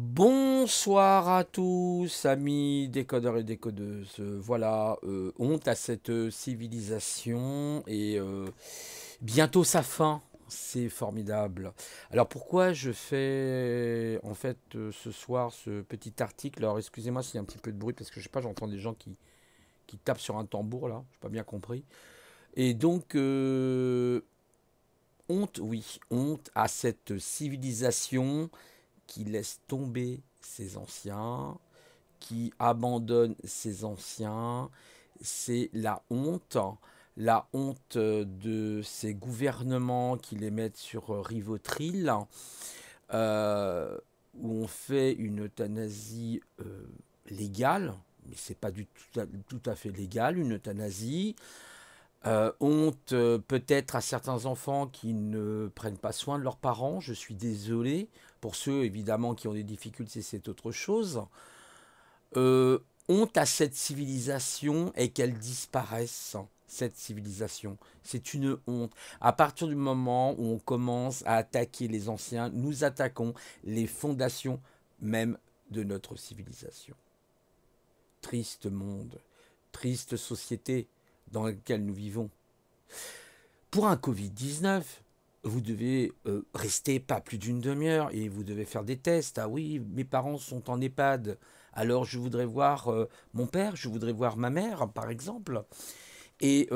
Bonsoir à tous, amis décodeurs et décodeuses. Voilà, honte à cette civilisation et bientôt sa fin. C'est formidable. Alors pourquoi je fais en fait ce soir ce petit article? Alors excusez-moi s'il y a un petit peu de bruit parce que je sais pas, j'entends des gens qui tapent sur un tambour là, j'ai pas bien compris. Et donc honte, oui, honte à cette civilisation qui laisse tomber ses anciens, qui abandonne ses anciens. C'est la honte de ces gouvernements qui les mettent sur Rivotril, euh, où on fait une euthanasie légale, mais c'est pas tout à fait légal, une euthanasie. Honte peut-être à certains enfants qui ne prennent pas soin de leurs parents, je suis désolé. Pour ceux évidemment qui ont des difficultés, c'est autre chose. Honte à cette civilisation et qu'elle disparaisse, cette civilisation. C'est une honte. À partir du moment où on commence à attaquer les anciens, nous attaquons les fondations même de notre civilisation. Triste monde, triste société dans laquelle nous vivons. Pour un Covid-19, vous devez rester pas plus d'une demi-heure et vous devez faire des tests. Ah oui, mes parents sont en EHPAD, alors je voudrais voir mon père, je voudrais voir ma mère, par exemple. Et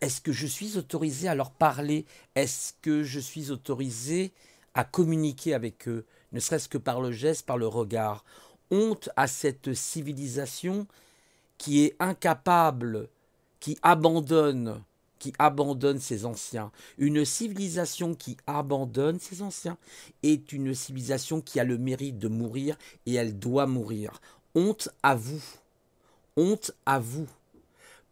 est-ce que je suis autorisé à leur parler? Est-ce que je suis autorisé à communiquer avec eux, ne serait-ce que par le geste, par le regard? Honte à cette civilisation qui est incapable, qui abandonne, ses anciens. Une civilisation qui abandonne ses anciens est une civilisation qui a le mérite de mourir et elle doit mourir. Honte à vous. Honte à vous,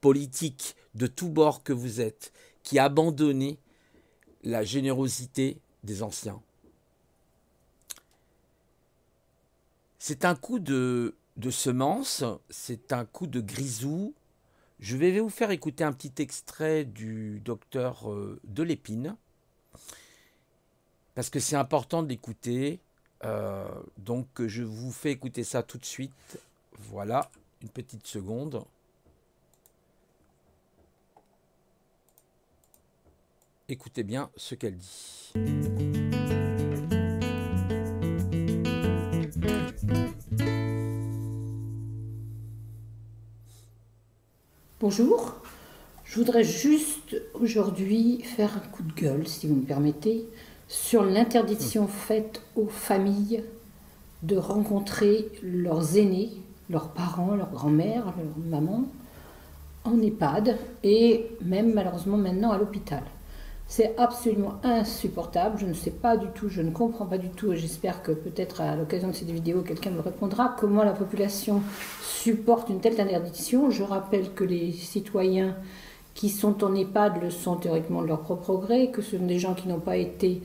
politiques de tous bords que vous êtes, qui abandonnez la générosité des anciens. C'est un coup de semence, c'est un coup de grisou. Je vais vous faire écouter un petit extrait du docteur Delépine, parce que c'est important de l'écouter. Donc je vous fais écouter ça tout de suite. Voilà, une petite seconde. Écoutez bien ce qu'elle dit. Bonjour, je voudrais juste aujourd'hui faire un coup de gueule, si vous me permettez, sur l'interdiction faite aux familles de rencontrer leurs aînés, leurs parents, leurs grands-mères, leurs mamans, en EHPAD et même malheureusement maintenant à l'hôpital. C'est absolument insupportable, je ne sais pas du tout, je ne comprends pas du tout, et j'espère que peut-être à l'occasion de cette vidéo, quelqu'un me répondra, comment la population supporte une telle interdiction. Je rappelle que les citoyens qui sont en EHPAD le sont théoriquement de leur propre gré, que ce sont des gens qui n'ont pas été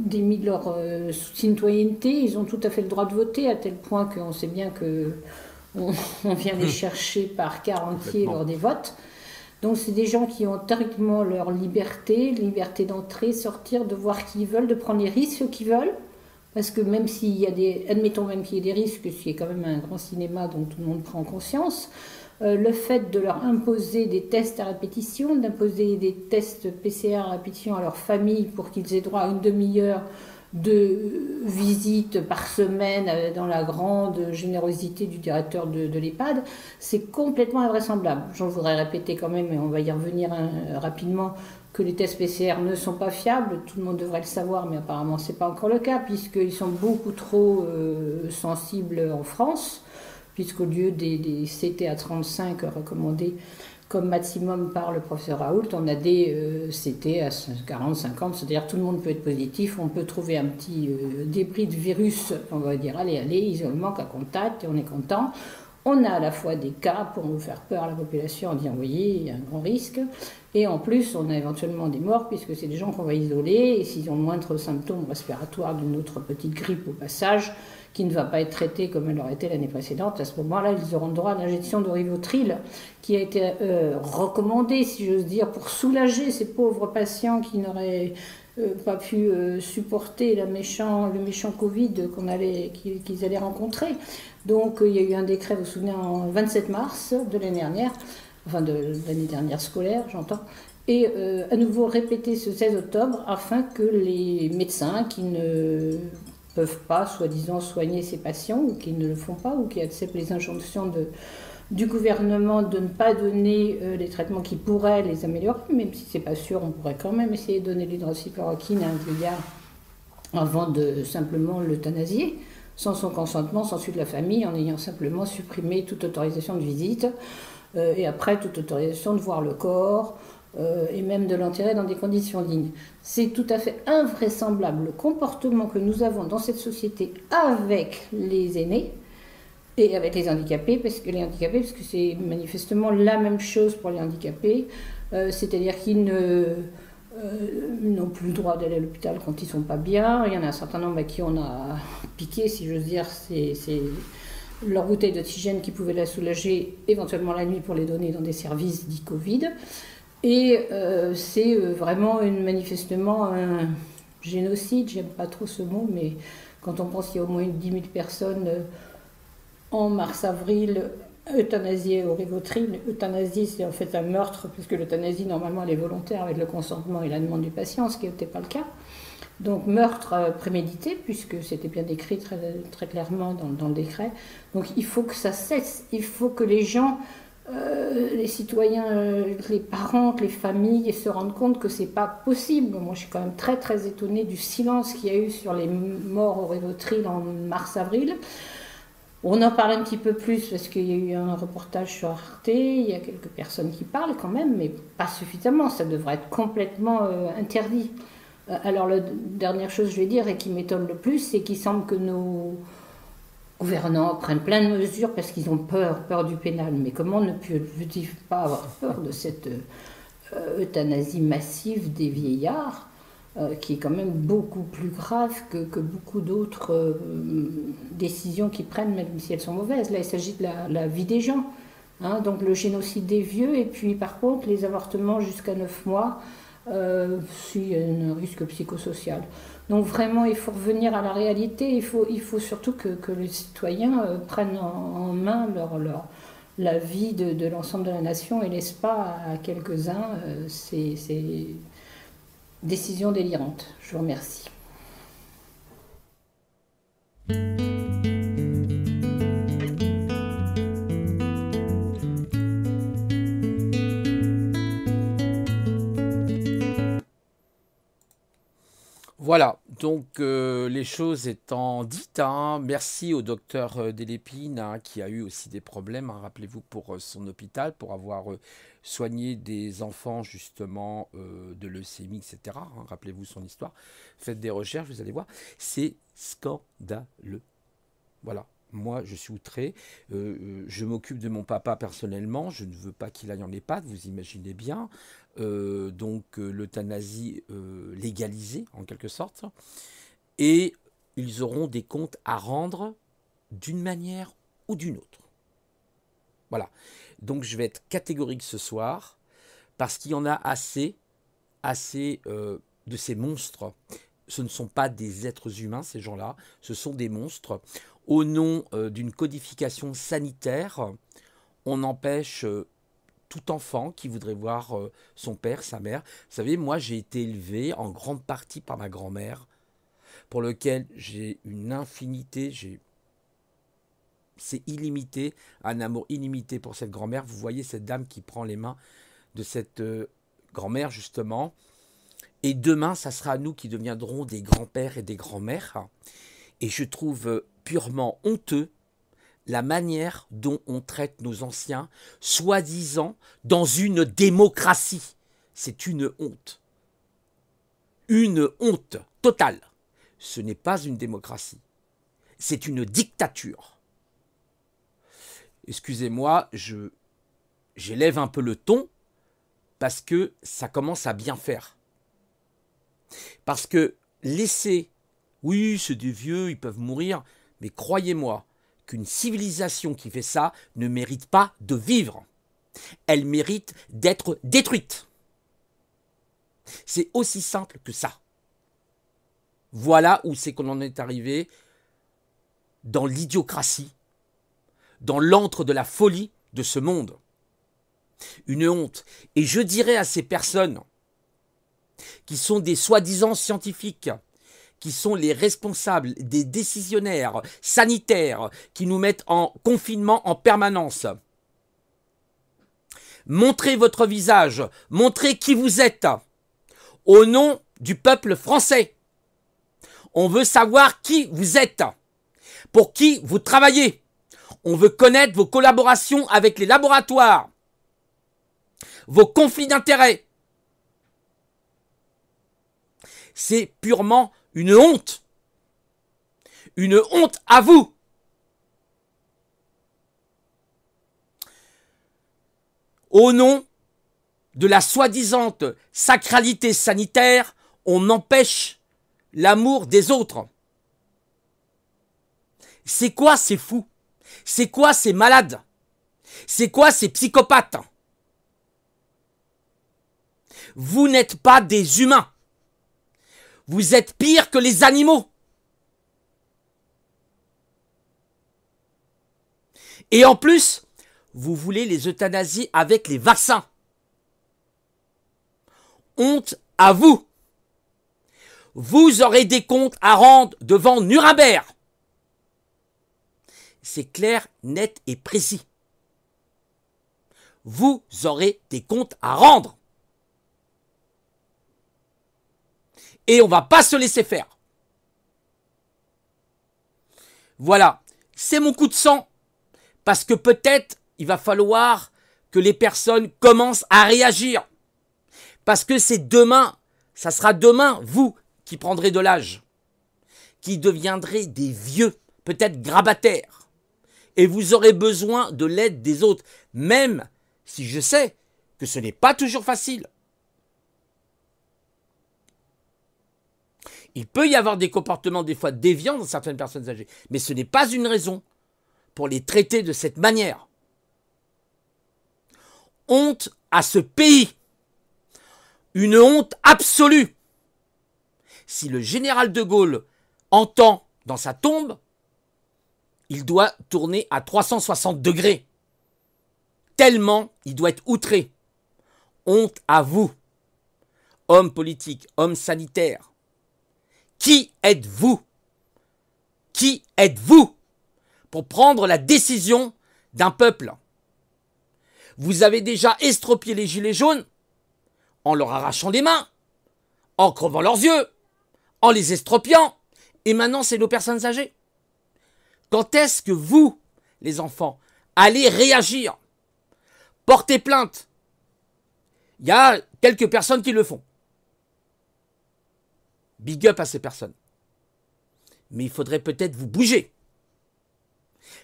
démis de leur citoyenneté, ils ont tout à fait le droit de voter, à tel point qu'on sait bien qu'on vient les chercher par quart entier lors des votes. Donc c'est des gens qui ont théoriquement leur liberté d'entrer, sortir, de voir qui ils veulent, de prendre les risques qu'ils veulent. Parce que même s'il y a admettons même qu'il y ait des risques, ce qui est quand même un grand cinéma dont tout le monde prend conscience, le fait de leur imposer des tests à répétition, d'imposer des tests PCR à répétition à leur famille pour qu'ils aient droit à une demi-heure de visite par semaine dans la grande générosité du directeur de l'EHPAD, c'est complètement invraisemblable. J'en voudrais répéter quand même, et on va y revenir rapidement, que les tests PCR ne sont pas fiables. Tout le monde devrait le savoir, mais apparemment ce n'est pas encore le cas, puisqu'ils sont beaucoup trop sensibles en France, puisqu'au lieu des CT à 35 recommandés comme maximum par le professeur Raoult, on a des CT à 40, 50, c'est-à-dire tout le monde peut être positif, on peut trouver un petit débris de virus, on va dire allez, isolement, cas contact, et on est content. On a à la fois des cas pour nous faire peur à la population en disant, vous voyez, il y a un grand risque, et en plus, on a éventuellement des morts, puisque c'est des gens qu'on va isoler, et s'ils ont le moindre symptôme respiratoire d'une autre petite grippe au passage, qui ne va pas être traitée comme elle aurait été l'année précédente, à ce moment-là, ils auront droit à l'injection de Rivotril, qui a été recommandée, si j'ose dire, pour soulager ces pauvres patients qui n'auraient pas pu supporter le méchant Covid qu'ils allaient rencontrer. Donc il y a eu un décret, vous vous souvenez, en 27 mars de l'année dernière, enfin de l'année dernière scolaire, j'entends, et à nouveau répété ce 16 octobre afin que les médecins qui ne peuvent pas, soi-disant, soigner ces patients, ou qui ne le font pas, ou qui acceptent les injonctions du gouvernement de ne pas donner les traitements qui pourraient les améliorer, même si c'est pas sûr, on pourrait quand même essayer de donner l'hydroxychloroquine à un vieillard avant de simplement l'euthanasier, sans son consentement, sans celui de la famille, en ayant simplement supprimé toute autorisation de visite, et après toute autorisation de voir le corps, et même de l'enterrer dans des conditions dignes. C'est tout à fait invraisemblable le comportement que nous avons dans cette société avec les aînés, et avec les handicapés, parce que c'est manifestement la même chose pour les handicapés, c'est-à-dire qu'ils n'ont plus le droit d'aller à l'hôpital quand ils ne sont pas bien. Il y en a un certain nombre à qui on a piqué, si j'ose dire, c'est leur bouteille d'oxygène qui pouvait la soulager éventuellement la nuit pour les donner dans des services dits Covid. Et c'est vraiment manifestement un génocide, j'aime pas trop ce mot, mais quand on pense qu'il y a au moins 10 000 personnes en mars-avril euthanasiées au Rivotril. Euthanasie, c'est en fait un meurtre, puisque l'euthanasie, normalement, elle est volontaire avec le consentement et la demande du patient, ce qui n'était pas le cas. Donc meurtre prémédité, puisque c'était bien décrit très, très clairement dans le décret. Donc il faut que ça cesse, il faut que les gens, les citoyens, les parents, les familles se rendent compte que c'est pas possible. Moi je suis quand même très très étonnée du silence qu'il y a eu sur les morts au Rivotril en mars-avril. On en parle un petit peu plus parce qu'il y a eu un reportage sur Arte, il y a quelques personnes qui parlent quand même, mais pas suffisamment, ça devrait être complètement interdit. Alors la dernière chose que je vais dire et qui m'étonne le plus, c'est qu'il semble que nos gouvernants prennent plein de mesures parce qu'ils ont peur du pénal. Mais comment ne peut-il pas avoir peur de cette euthanasie massive des vieillards qui est quand même beaucoup plus grave que beaucoup d'autres décisions qu'ils prennent, même si elles sont mauvaises. Là, il s'agit de la vie des gens. Hein, donc le génocide des vieux, et puis par contre les avortements jusqu'à 9 mois, s'il y a un risque psychosocial. Donc vraiment, il faut revenir à la réalité. Il faut surtout que les citoyens prennent en main la vie de l'ensemble de la nation et laissent pas à quelques-uns ces décisions délirantes. Je vous remercie. Voilà, donc les choses étant dites, hein, merci au docteur Delépine hein, qui a eu aussi des problèmes, hein, rappelez-vous, pour son hôpital, pour avoir soigné des enfants justement de leucémie, etc. Hein, rappelez-vous son histoire. Faites des recherches, vous allez voir, c'est scandaleux. Voilà. Moi, je suis outré. Je m'occupe de mon papa personnellement. Je ne veux pas qu'il aille en EHPAD, vous imaginez bien. Donc, l'euthanasie légalisée, en quelque sorte. Et ils auront des comptes à rendre d'une manière ou d'une autre. Voilà. Donc, je vais être catégorique ce soir, parce qu'il y en a assez de ces monstres. Ce ne sont pas des êtres humains, ces gens-là. Ce sont des monstres. Au nom d'une codification sanitaire, on empêche tout enfant qui voudrait voir son père, sa mère. Vous savez, moi, j'ai été élevé en grande partie par ma grand-mère, pour lequel j'ai une infinité, c'est illimité, un amour illimité pour cette grand-mère. Vous voyez cette dame qui prend les mains de cette grand-mère, justement. Et demain, ça sera nous qui deviendrons des grands-pères et des grands-mères. Et je trouve purement honteux la manière dont on traite nos anciens, soi-disant dans une démocratie. C'est une honte. Une honte totale. Ce n'est pas une démocratie. C'est une dictature. Excusez-moi, j'élève un peu le ton parce que ça commence à bien faire. Parce que laisser, oui, c'est des vieux, ils peuvent mourir, mais croyez-moi qu'une civilisation qui fait ça ne mérite pas de vivre. Elle mérite d'être détruite. C'est aussi simple que ça. Voilà où c'est qu'on en est arrivé dans l'idiocratie, dans l'antre de la folie de ce monde. Une honte. Et je dirais à ces personnes qui sont des soi-disant scientifiques, qui sont les responsables des décisionnaires sanitaires, qui nous mettent en confinement en permanence. Montrez votre visage, montrez qui vous êtes, au nom du peuple français. On veut savoir qui vous êtes, pour qui vous travaillez. On veut connaître vos collaborations avec les laboratoires, vos conflits d'intérêts. C'est purement une honte. Une honte à vous. Au nom de la soi-disant sacralité sanitaire, on empêche l'amour des autres. C'est quoi ces fous? C'est quoi ces malades? C'est quoi ces psychopathes? Vous n'êtes pas des humains. Vous êtes pire que les animaux. Et en plus, vous voulez les euthanasier avec les vaccins. Honte à vous. Vous aurez des comptes à rendre devant Nuremberg. C'est clair, net et précis. Vous aurez des comptes à rendre. Et on ne va pas se laisser faire. Voilà, c'est mon coup de sang. Parce que peut-être il va falloir que les personnes commencent à réagir. Parce que c'est demain, ça sera demain, vous, qui prendrez de l'âge. Qui deviendrez des vieux, peut-être grabataires. Et vous aurez besoin de l'aide des autres. Même si je sais que ce n'est pas toujours facile. Il peut y avoir des comportements des fois déviants dans certaines personnes âgées. Mais ce n'est pas une raison pour les traiter de cette manière. Honte à ce pays. Une honte absolue. Si le général de Gaulle entend dans sa tombe, il doit tourner à 360 degrés. Tellement il doit être outré. Honte à vous, hommes politiques, hommes sanitaires. Qui êtes-vous? Qui êtes-vous pour prendre la décision d'un peuple? Vous avez déjà estropié les gilets jaunes en leur arrachant les mains, en crevant leurs yeux, en les estropiant, et maintenant c'est nos personnes âgées. Quand est-ce que vous, les enfants, allez réagir? Portez plainte. Il y a quelques personnes qui le font. Big up à ces personnes. Mais il faudrait peut-être vous bouger.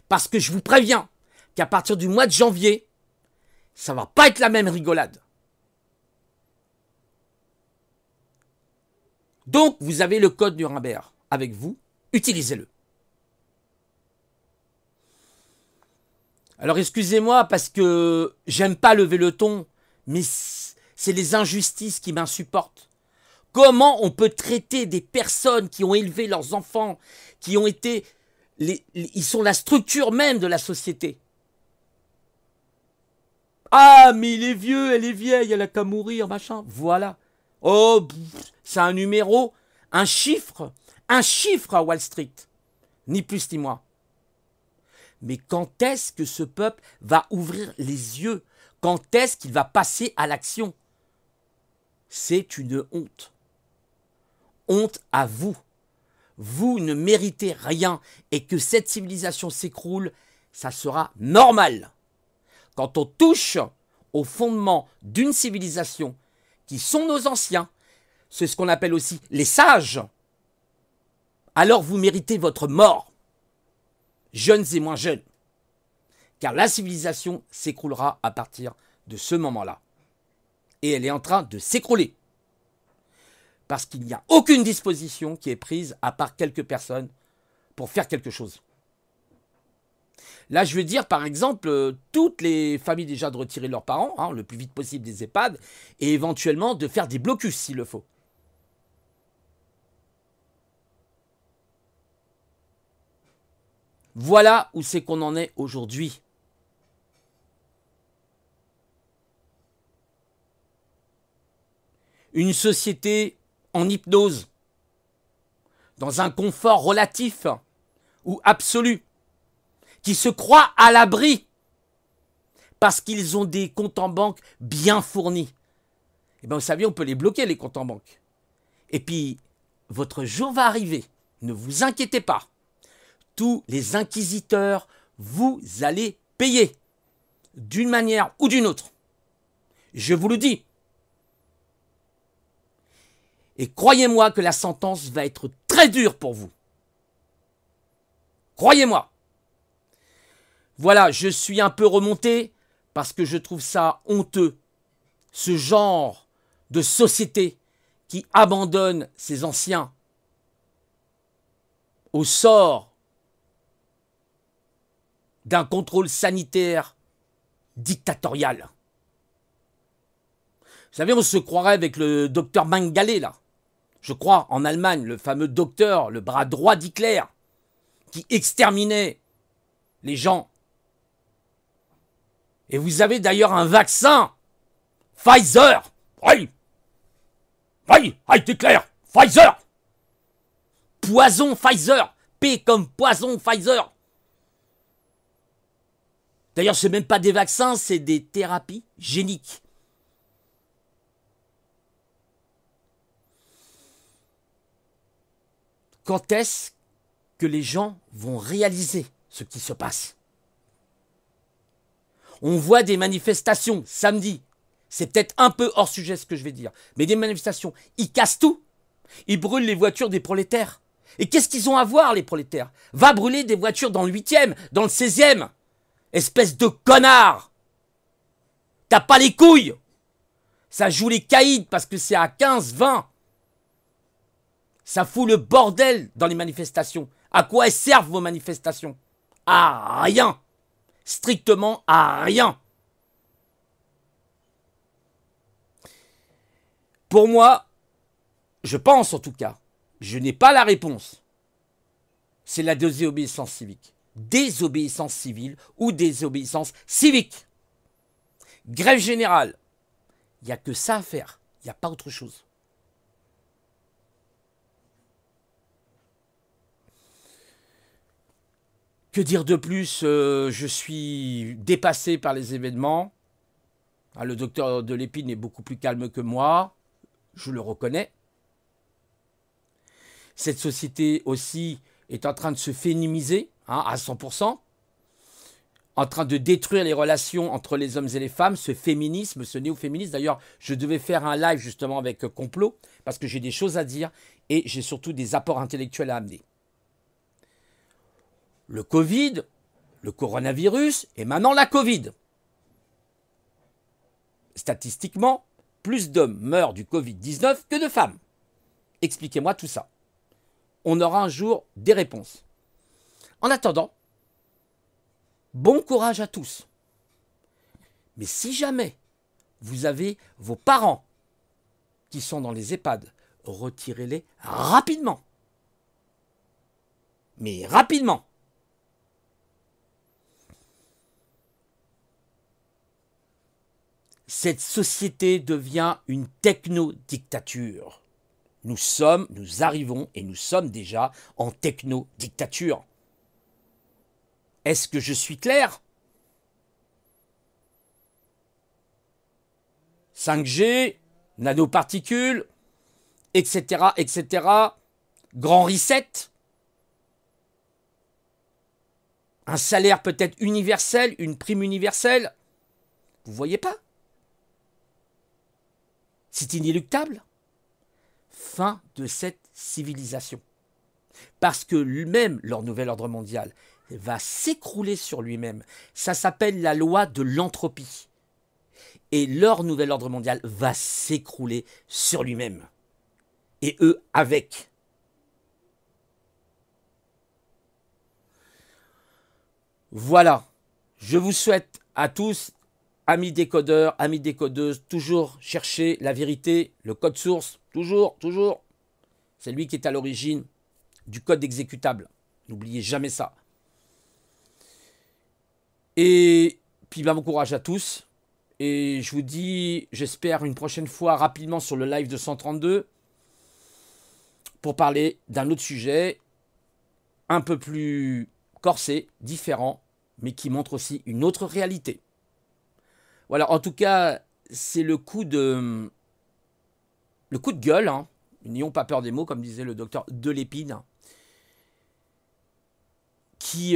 Parce que je vous préviens qu'à partir du mois de janvier, ça va pas être la même rigolade. Donc, vous avez le code Nuremberg avec vous, utilisez-le. Alors, excusez-moi parce que j'aime pas lever le ton, mais c'est les injustices qui m'insupportent. Comment on peut traiter des personnes qui ont élevé leurs enfants, qui ont été... ils sont la structure même de la société. Ah, mais il est vieux, elle est vieille, elle a qu'à mourir, machin. Voilà. Oh, c'est un numéro, un chiffre à Wall Street. Ni plus ni moins. Mais quand est-ce que ce peuple va ouvrir les yeux? Quand est-ce qu'il va passer à l'action? C'est une honte. Honte à vous. Vous ne méritez rien et que cette civilisation s'écroule, ça sera normal. Quand on touche au fondement d'une civilisation qui sont nos anciens, c'est ce qu'on appelle aussi les sages, alors vous méritez votre mort, jeunes et moins jeunes. Car la civilisation s'écroulera à partir de ce moment-là. Et elle est en train de s'écrouler. Parce qu'il n'y a aucune disposition qui est prise à part quelques personnes pour faire quelque chose. Là, je veux dire, par exemple, toutes les familles déjà de retirer leurs parents, le plus vite possible des EHPAD, et éventuellement de faire des blocus s'il le faut. Voilà où c'est qu'on en est aujourd'hui. Une société en hypnose, dans un confort relatif ou absolu, qui se croit à l'abri parce qu'ils ont des comptes en banque bien fournis. Eh bien, vous savez, on peut les bloquer, les comptes en banque. Et puis, votre jour va arriver. Ne vous inquiétez pas. Tous les inquisiteurs, vous allez payer d'une manière ou d'une autre. Je vous le dis. Et croyez-moi que la sentence va être très dure pour vous. Croyez-moi. Voilà, je suis un peu remonté parce que je trouve ça honteux. Ce genre de société qui abandonne ses anciens au sort d'un contrôle sanitaire dictatorial. Vous savez, on se croirait avec le docteur Mengele, là. Je crois, en Allemagne, le fameux docteur, le bras droit d'Hitler, qui exterminait les gens. Et vous avez d'ailleurs un vaccin, Pfizer. Oui, oui, a été clair, Pfizer. Poison Pfizer, P comme poison Pfizer. D'ailleurs, ce n'est même pas des vaccins, c'est des thérapies géniques. Quand est-ce que les gens vont réaliser ce qui se passe? On voit des manifestations samedi. C'est peut-être un peu hors sujet ce que je vais dire. Mais des manifestations, ils cassent tout. Ils brûlent les voitures des prolétaires. Et qu'est-ce qu'ils ont à voir, les prolétaires? Va brûler des voitures dans le 8e, dans le 16e. Espèce de connard. T'as pas les couilles. Ça joue les caïds parce que c'est à 15, 20. Ça fout le bordel dans les manifestations. À quoi elles servent vos manifestations? À rien. Strictement à rien. Pour moi, je pense en tout cas, je n'ai pas la réponse. C'est la désobéissance civique. Désobéissance civile ou désobéissance civique. Grève générale. Il n'y a que ça à faire. Il n'y a pas autre chose. Que dire de plus? Je suis dépassé par les événements. Le docteur de l'Épine est beaucoup plus calme que moi. Je le reconnais. Cette société aussi est en train de se féminiser à 100%. En train de détruire les relations entre les hommes et les femmes. Ce féminisme, ce néo-féminisme. D'ailleurs, je devais faire un live justement avec Complot. Parce que j'ai des choses à dire. Et j'ai surtout des apports intellectuels à amener. Le Covid, le coronavirus et maintenant la Covid. Statistiquement, plus d'hommes meurent du Covid-19 que de femmes. Expliquez-moi tout ça. On aura un jour des réponses. En attendant, bon courage à tous. Mais si jamais vous avez vos parents qui sont dans les EHPAD, retirez-les rapidement. Mais rapidement. Cette société devient une techno-dictature. Nous arrivons et nous sommes déjà en techno-dictature. Est-ce que je suis clair? 5G, nanoparticules, etc., etc. Grand reset. Un salaire peut-être universel, une prime universelle. Vous voyez pas? C'est inéluctable. Fin de cette civilisation. Parce que même leur nouvel ordre mondial va s'écrouler sur lui-même. Ça s'appelle la loi de l'entropie. Et leur nouvel ordre mondial va s'écrouler sur lui-même. Et eux avec. Voilà. Je vous souhaite à tous, amis décodeurs, amis décodeuses, toujours chercher la vérité, le code source, toujours. C'est lui qui est à l'origine du code exécutable. N'oubliez jamais ça. Et puis bon courage à tous. Et je vous dis, j'espère une prochaine fois rapidement sur le live de 132 pour parler d'un autre sujet un peu plus corsé, différent, mais qui montre aussi une autre réalité. Voilà, en tout cas, c'est le coup de gueule, hein. N'ayons pas peur des mots, comme disait le docteur Delépine, qui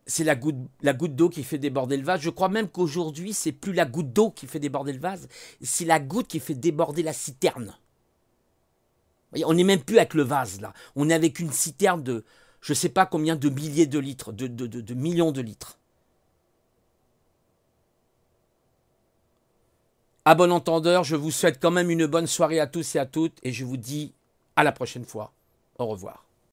c'est la goutte d'eau qui fait déborder le vase. Je crois même qu'aujourd'hui, c'est plus la goutte d'eau qui fait déborder le vase, c'est la goutte qui fait déborder la citerne. Vous voyez, on n'est même plus avec le vase, là. On est avec une citerne de, je ne sais pas combien de milliers de litres, de millions de litres. À bon entendeur, je vous souhaite quand même une bonne soirée à tous et à toutes, et je vous dis à la prochaine fois. Au revoir.